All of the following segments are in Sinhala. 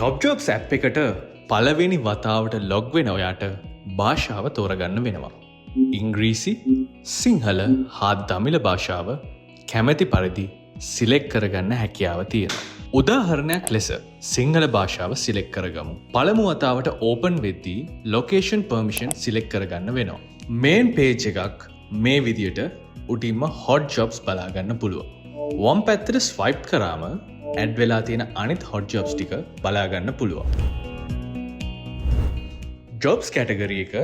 ටොප් ජොබ්ස් ඇප් එකට පළවෙනි වතාවට ලොග් වෙන ඔයාට භාෂාව තෝරගන්න වෙනවා. ඉංග්‍රීසි, සිංහල හා දමිළ භාෂාව කැමැති පරිදි සිලෙක්ට් කරගන්න හැකියාව තියෙනවා. උදාහරණයක් ලෙස සිංහල භාෂාව සිලෙක්ට් කරගමු. පළමු වතාවට ඕපන් වෙද්දී ලොකේෂන් පර්මිෂන් සිලෙක්ට් කරගන්න වෙනවා. මේන් පේජ් එකක් මේ විදියට උඩින්ම හොට් ජොබ්ස් බලාගන්න පුළුවන්. වම් පැත්තට ස්වයිප් කරාම ඇඩ් වෙලා තියෙන අනිත් හොට් ජොබ්ස් ටික බලාගන්න පුළුවන්. ජොබ්ස් කැටගරි එක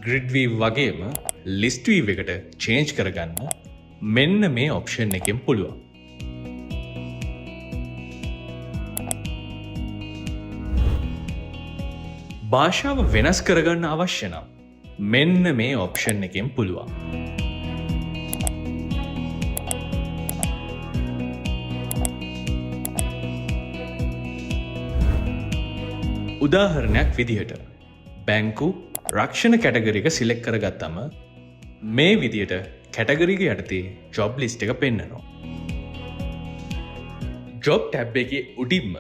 ග්‍රිඩ් වීව් වගේම ලිස්ට් වීව් එකට චේන්ජ් කරගන්න මෙන්න මේ ඔප්ෂන් එකෙන් පුළුවන්. භාෂාව වෙනස් කරගන්න අවශ්‍ය නම් මෙන්න මේ ඔප්ෂන් එකෙන් පුළුවන්. උදාහරණයක් විදිහට බැංකු රක්ෂණ කැටගරි එක සිලෙක්ට් කරගත්තම මේ විදිහට කැටගරි එක යටතේ ජොබ් ලිස්ට් එක පෙන්නනවා. ජොබ් ටැබ් එකේ උඩින්ම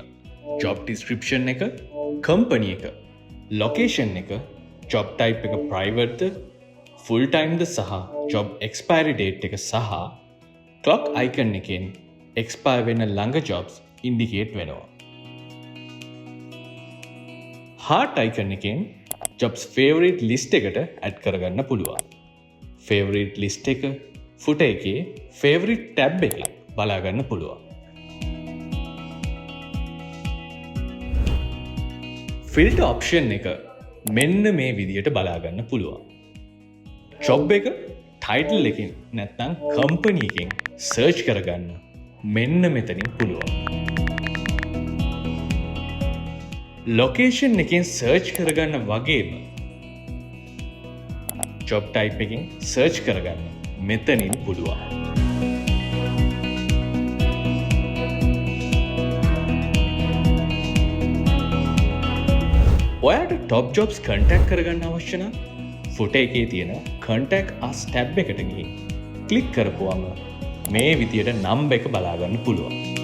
ජොබ් ඩිස්ක්‍රිප්ෂන් එක, කම්පනි එක, ලොකේෂන් එක, ජොබ් ටයිප් එක ප්‍රයිවට්ද, ෆුල් ටයිම්ද සහ ජොබ් එක්ස්පයරි ඩේට් එක සහ ක්ලොක් අයිකන් එකෙන් එක්ස්පයර් වෙන ළඟ ජොබ්ස් ඉන්ඩිකේට් වෙනවා. හාට් අයිකන් එකෙන් ජොබ්ස් ෆේවරිට් ලිස්ට් එකට ඇඩ් කරගන්න පුළුවන්. ෆේවරිට් ලිස්ට් එක ෆුට එකේ ෆේවරිට් ටැබ් එකෙන් බලාගන්න පුළුවන්. ෆිල්ටර් ඔප්ෂන් එක මෙන්න මේ විදියට බලාගන්න පුළුවන්. ජොබ් එක ටයිටල් එකෙන් නැත්නම් කම්පනි එකෙන් සර්ච් කරගන්න මෙන්න මෙතනින් පුළුවන්. ලොකේෂන් එකෙන් සර්ච් කරගන්න වගේම ජොබ් ටයිප් එකෙන් සර්ච් කරගන්න මෙතනින් පුළුවන්. ඔයාට ටොප් ජොබ්ස් කන්ටැක්ට් කරගන්න අවශ්‍ය නම් ෆුටර් එකේ තියෙන කන්ටැක්ට් අස් ටැබ් එකට ගිහින් ක්ලික් කරපුවම මේ විදියට නම්බර් එක බලාගන්න පුළුවන්.